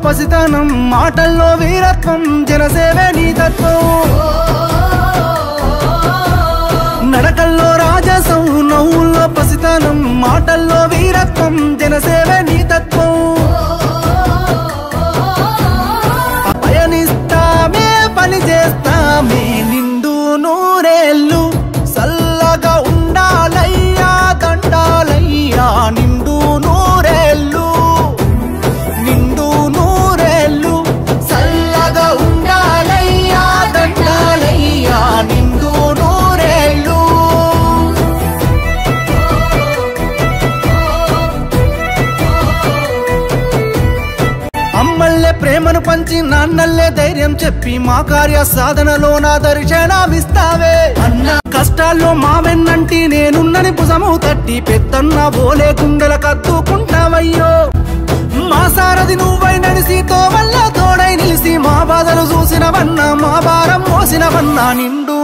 పసితనం మాటల్లో వీరత్వం జనసేవే నీ తత్వం నడకల్లో రాజసం నవ్వుల్లో పసితనం మాటల్లో వీరత్వం జనసేవే నీ తత్వం పయనిస్తామే పని చేస్తామే నిండు నూరేళ్ళు సల్లగా ఉండాలయ్యా దండాలయ్యా నిండు నూరేళ్ళు నిండు నూరేళ్ళు సల్లగా ఉండాలయ్యా దండాలయ్యా నిండు నూరేళ్ళు అమ్మల్లే ప్రేమను పంచి నాన్నల్లే ధైర్యం చెప్పి మా కార్య సాధనలో నా దర్శనమిస్తావే అన్న కష్టాల్లో మా వెన్నంటి నేనున్నని భుజము తట్టి పెద్దన్న బోలే గుండెల కత్తుకుంటావయ్యో మా సారథి నువ్వై నడిసితో వల్ల తోడై నిలిసి మా బాధలు చూసినవన్నా మా భారం మోసినవన్నా నిండు